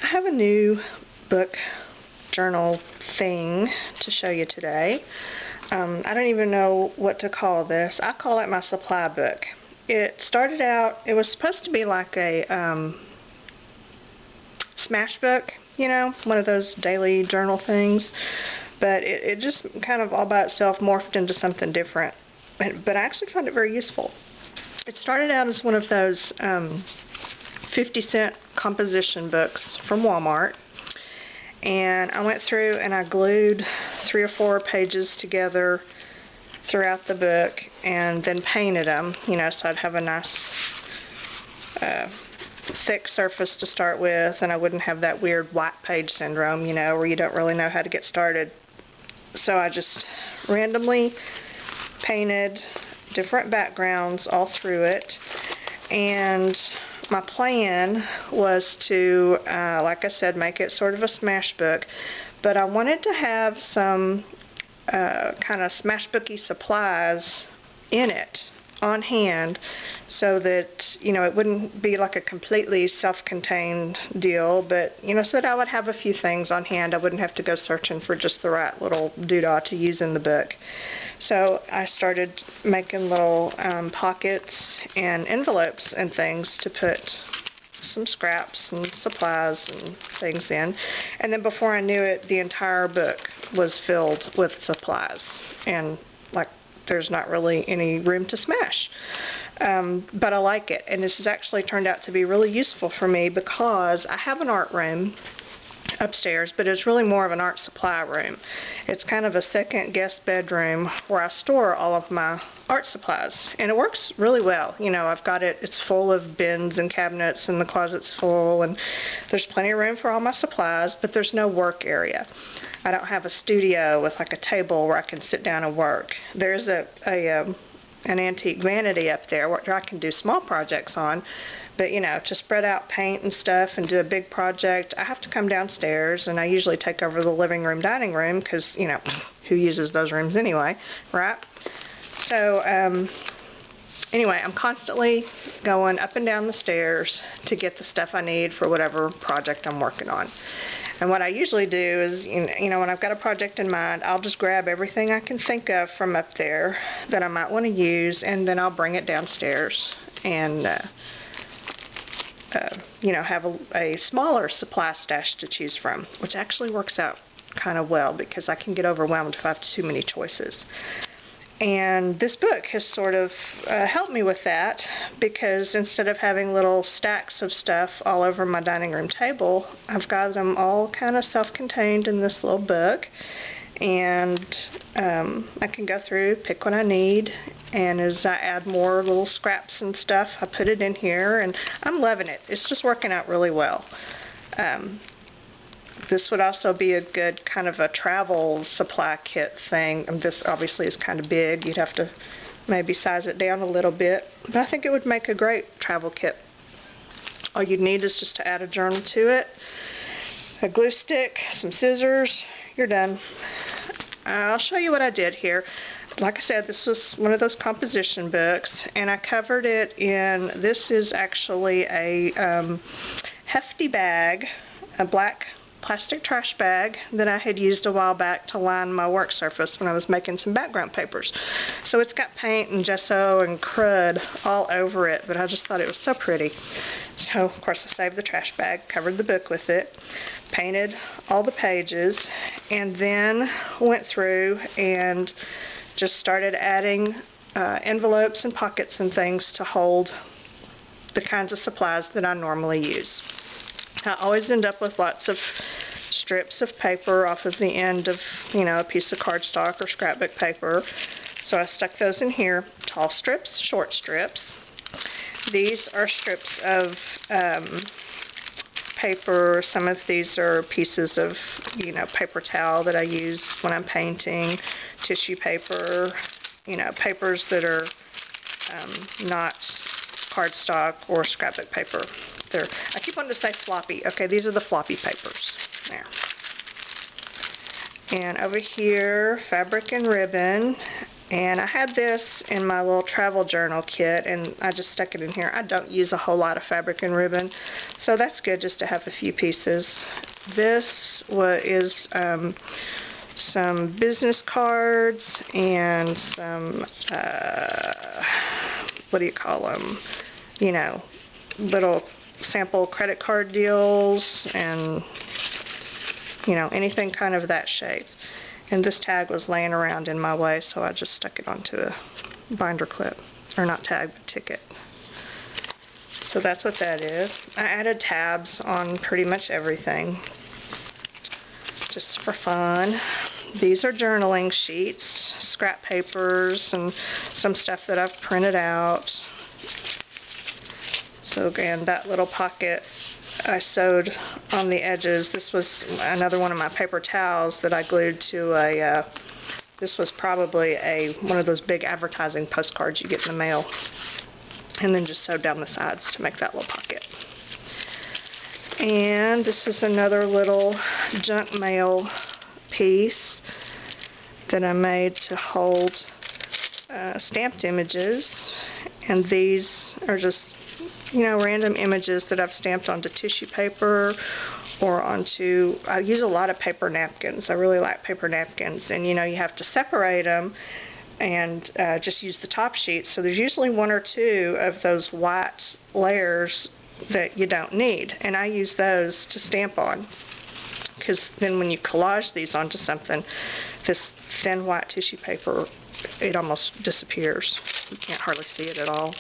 I have a new book journal thing to show you today. I don't even know what to call this. I call it my supply book. It started out, it was supposed to be like a smash book, you know, one of those daily journal things, but it just kind of all by itself morphed into something different. But I actually found it very useful. It started out as one of those 50-cent composition books from Walmart, and I went through and I glued 3 or 4 pages together throughout the book and then painted them, you know, so I'd have a nice thick surface to start with, and I wouldn't have that weird white page syndrome, you know, where you don't really know how to get started. So I just randomly painted different backgrounds all through it, and my plan was to, like I said, make it sort of a smash book, but I wanted to have some kind of smash booky supplies in it on hand, so that, you know, it wouldn't be like a completely self-contained deal, but, you know, so that I would have a few things on hand. I wouldn't have to go searching for just the right little doodah to use in the book. So I started making little pockets and envelopes and things to put some scraps and supplies and things in, and then before I knew it, the entire book was filled with supplies, and like there's not really any room to smash. But I like it, and this has actually turned out to be really useful for me because I have an art room upstairs, but it's really more of an art supply room. It's kind of a second guest bedroom where I store all of my art supplies, and it works really well. You know, I've got it, it's full of bins and cabinets, and the closet's full, and there's plenty of room for all my supplies, but there's no work area. I don't have a studio with like a table where I can sit down and work. There's an antique vanity up there where I can do small projects on, but, you know, to spread out paint and stuff and do a big project, I have to come downstairs, and I usually take over the living room, dining room, because, you know, who uses those rooms anyway, right? So, anyway, I'm constantly going up and down the stairs to get the stuff I need for whatever project I'm working on. And what I usually do is, you know, when I've got a project in mind, I'll just grab everything I can think of from up there that I might want to use, and then I'll bring it downstairs and, you know, have a smaller supply stash to choose from, which actually works out kind of well because I can get overwhelmed if I have too many choices. And this book has sort of helped me with that, because instead of having little stacks of stuff all over my dining room table, I've got them all kind of self-contained in this little book, and I can go through, pick what I need, and as I add more little scraps and stuff, I put it in here, and I'm loving it. It's just working out really well. This would also be a good kind of a travel supply kit thing. This obviously is kind of big. You'd have to maybe size it down a little bit, but I think it would make a great travel kit. All you'd need is just to add a journal to it, a glue stick, some scissors, you're done. I'll show you what I did here. Like I said, this was one of those composition books, and I covered it in, this is actually a hefty bag, a black plastic trash bag that I had used a while back to line my work surface when I was making some background papers. So it's got paint and gesso and crud all over it, but I just thought it was so pretty. So, of course, I saved the trash bag, covered the book with it, painted all the pages, and then went through and just started adding envelopes and pockets and things to hold the kinds of supplies that I normally use. I always end up with lots of strips of paper off of the end of, you know, a piece of cardstock or scrapbook paper. So I stuck those in here. Tall strips, short strips. These are strips of paper. Some of these are pieces of, you know, paper towel that I use when I'm painting, tissue paper, you know, papers that are not cardstock or scrapbook paper. I keep wanting to say floppy. Okay, these are the floppy papers. There. And over here, fabric and ribbon. And I had this in my little travel journal kit, and I just stuck it in here. I don't use a whole lot of fabric and ribbon, so that's good just to have a few pieces. This is some business cards and some, what do you call them, you know, little sample credit card deals and, you know, anything kind of that shape. And this tag was laying around in my way, so I just stuck it onto a binder clip. Or not tag, but ticket. So that's what that is. I added tabs on pretty much everything, just for fun. These are journaling sheets, scrap papers, and some stuff that I've printed out. So again, that little pocket I sewed on the edges. This was another one of my paper towels that I glued to a, this was probably one of those big advertising postcards you get in the mail. And then just sewed down the sides to make that little pocket. And this is another little junk mail piece that I made to hold stamped images. And these are just, you know, random images that I've stamped onto tissue paper or onto, I use a lot of paper napkins. I really like paper napkins, and you know, you have to separate them and just use the top sheet. So there's usually one or two of those white layers that you don't need, and I use those to stamp on, because then when you collage these onto something, this thin white tissue paper, it almost disappears. You can't hardly see it at all.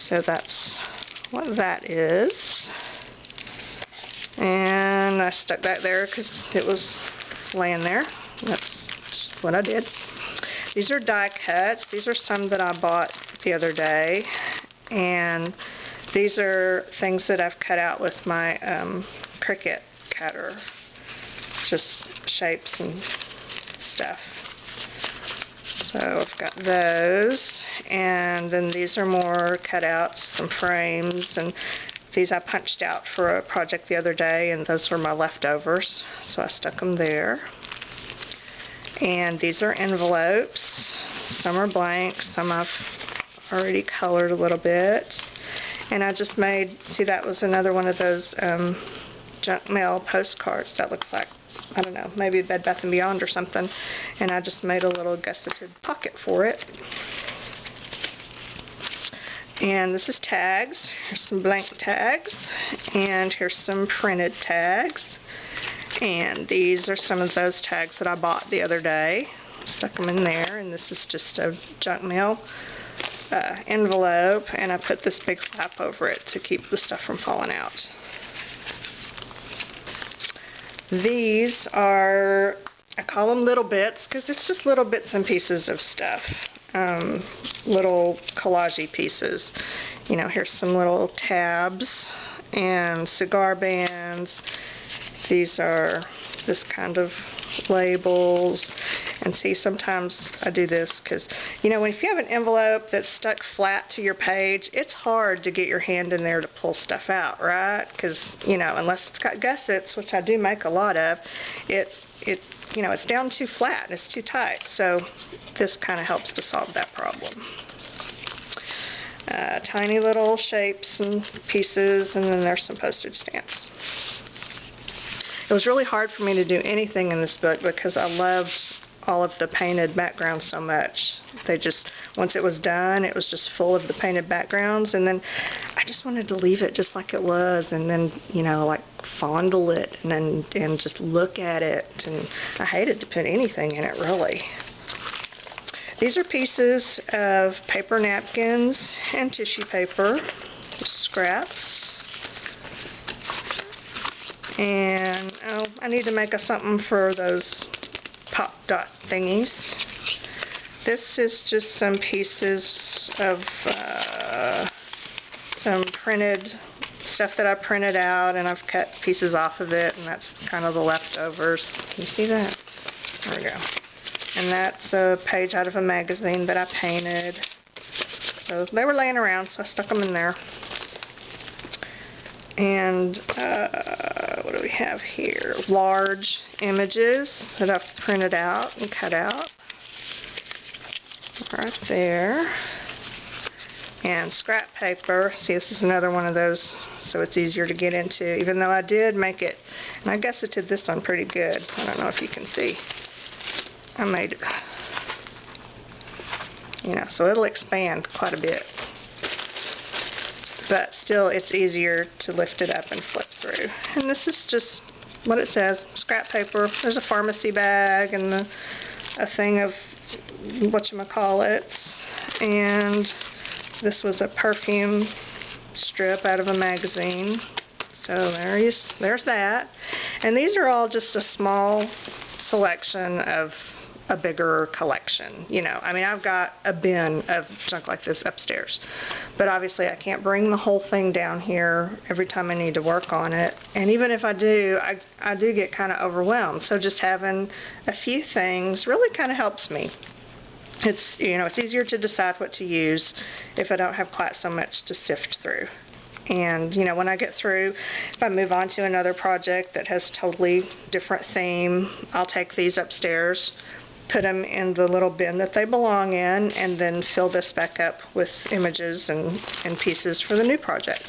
So that's what that is. And I stuck that there because it was laying there. That's just what I did. These are die cuts. These are some that I bought the other day. And these are things that I've cut out with my Cricut cutter. Just shapes and stuff. So I've got those, and then these are more cutouts, some frames, and these I punched out for a project the other day, and those were my leftovers, so I stuck them there. And these are envelopes. Some are blank, some I've already colored a little bit. And I just made, see, that was another one of those junk mail postcards that looks like, I don't know, maybe Bed Bath & Beyond or something, and I just made a little gusseted pocket for it. And this is tags. Here's some blank tags, and here's some printed tags. And these are some of those tags that I bought the other day. Stuck them in there, and this is just a junk mail envelope, and I put this big flap over it to keep the stuff from falling out. These are, I call them little bits because it's just little bits and pieces of stuff. Little collage-y pieces. You know, here's some little tabs and cigar bands. These are this kind of labels. And see, sometimes I do this because, you know, if you have an envelope that's stuck flat to your page, it's hard to get your hand in there to pull stuff out, right? Because, you know, unless it's got gussets, which I do make a lot of, you know, it's down too flat, it's too tight. So this kind of helps to solve that problem. Tiny little shapes and pieces, and then there's some postage stamps. It was really hard for me to do anything in this book because I loved all of the painted backgrounds so much. They just, once it was done, it was just full of the painted backgrounds, and then I just wanted to leave it just like it was, and then, you know, like fondle it and just look at it, and I hated to put anything in it, really. These are pieces of paper napkins and tissue paper, just scraps. And oh, I need to make something for those pop dot thingies. This is just some pieces of some printed stuff that I printed out, and I've cut pieces off of it, and that's kind of the leftovers. Can you see that? There we go. And that's a page out of a magazine that I painted. So they were laying around, so I stuck them in there. And what do we have here? Large images that I've printed out and cut out. right there. And scrap paper, see, this is another one of those, so it's easier to get into, even though I did make it, and I guess it did this one pretty good. I don't know if you can see. I made it, you know, so it'll expand quite a bit. But still, it's easier to lift it up and flip through. And this is just what it says, scrap paper. There's a pharmacy bag and a thing of whatchamacallits, and this was a perfume strip out of a magazine. So there's that. And these are all just a small selection of a bigger collection. You know, I mean, I've got a bin of junk like this upstairs. But obviously I can't bring the whole thing down here every time I need to work on it. And even if I do, I do get kind of overwhelmed. So just having a few things really kind of helps me. It's, you know, it's easier to decide what to use if I don't have quite so much to sift through. And, you know, when I get through, if I move on to another project that has a totally different theme, I'll take these upstairs, put them in the little bin that they belong in, and then fill this back up with images and pieces for the new project.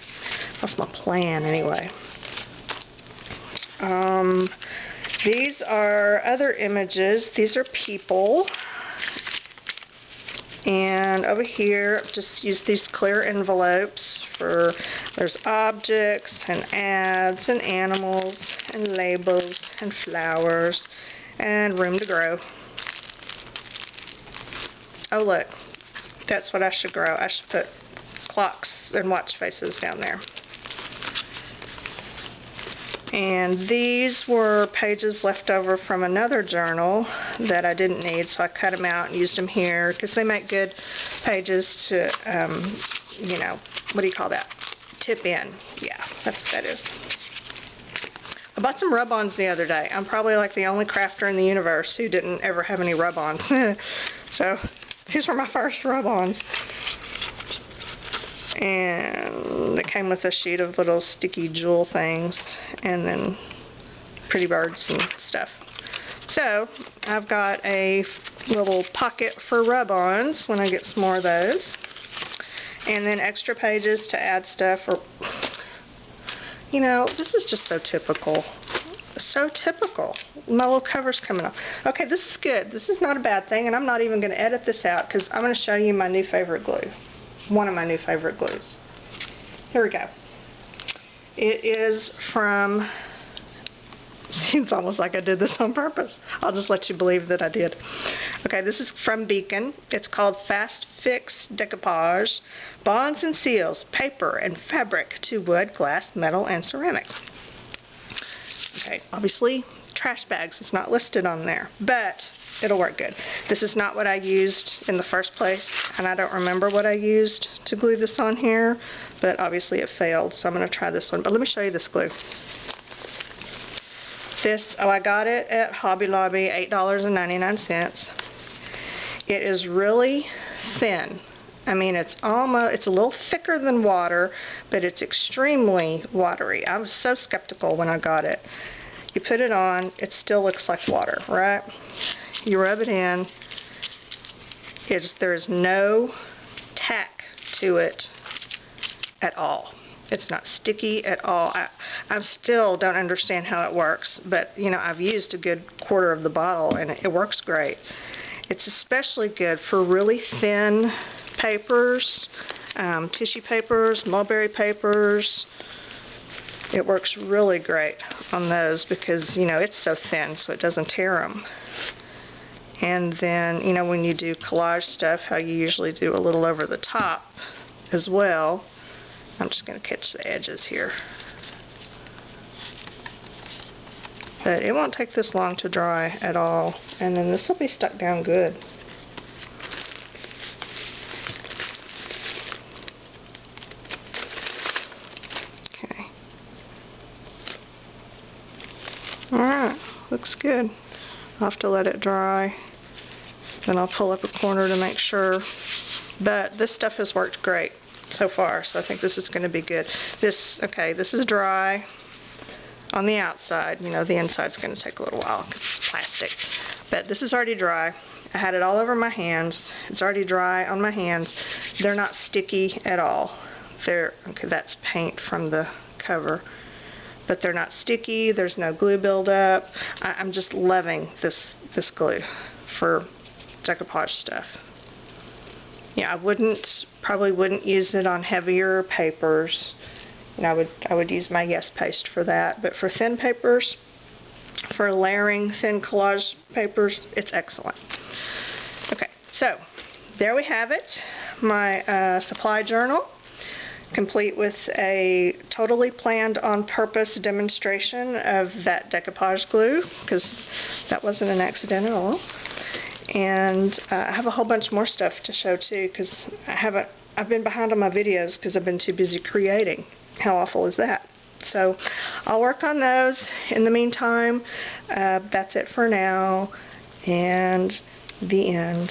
That's my plan anyway. These are other images. These are people. And over here, I've just used these clear envelopes for, there's objects and ads and animals and labels and flowers and room to grow. Oh look, that's what I should grow. I should put clocks and watch faces down there. And these were pages left over from another journal that I didn't need, so I cut them out and used them here because they make good pages to, you know, what do you call that? Tip in. Yeah, that's what that is. I bought some rub-ons the other day. I'm probably like the only crafter in the universe who didn't ever have any rub-ons. So these were my first rub-ons. And it came with a sheet of little sticky jewel things and then pretty birds and stuff. So I've got a little pocket for rub-ons when I get some more of those, and then extra pages to add stuff. Or, you know, this is just so typical. So typical. My little cover's coming off. Okay, this is good. This is not a bad thing, and I'm not even going to edit this out because I'm going to show you my new favorite glue. One of my new favorite glues. Here we go. It is from, seems almost like I did this on purpose. I'll just let you believe that I did. Okay, this is from Beacon. It's called Fast Fix Decoupage, Bonds and Seals, Paper and Fabric to Wood, Glass, Metal, and Ceramic. Okay, obviously trash bags. It's not listed on there, but it'll work good. This is not what I used in the first place, and I don't remember what I used to glue this on here, but obviously it failed, so I'm going to try this one. But let me show you this glue. This, oh, I got it at Hobby Lobby, $8.99. It is really thin. I mean, it's a little thicker than water, but it's extremely watery. I was so skeptical when I got it. You put it on, it still looks like water, right? You rub it in, there's no tack to it at all. It's not sticky at all. I still don't understand how it works, but you know, I've used a good quarter of the bottle and it works great. It's especially good for really thin papers, tissue papers, mulberry papers. It works really great on those because, you know, it's so thin so it doesn't tear them. And then, you know, when you do collage stuff, how you usually do a little over the top as well. I'm just going to catch the edges here. But it won't take this long to dry at all. And then this will be stuck down good. Okay. Alright, looks good. I'll have to let it dry. Then I'll pull up a corner to make sure. But this stuff has worked great so far, so I think this is going to be good. Okay, this is dry on the outside. You know, the inside's going to take a little while because it's plastic. But this is already dry. I had it all over my hands. It's already dry on my hands. They're not sticky at all. Okay, that's paint from the cover. But they're not sticky. There's no glue buildup. I'm just loving this glue for decoupage stuff. Yeah, probably wouldn't use it on heavier papers. I would use my Yes paste for that. But for thin papers, for layering thin collage papers, it's excellent. Okay, so there we have it. My supply journal, complete with a totally planned on purpose demonstration of that decoupage glue, because that wasn't an accident at all. And I have a whole bunch more stuff to show too, because I've been behind on my videos because I've been too busy creating. How awful is that? So I'll work on those. In the meantime, that's it for now, and the end.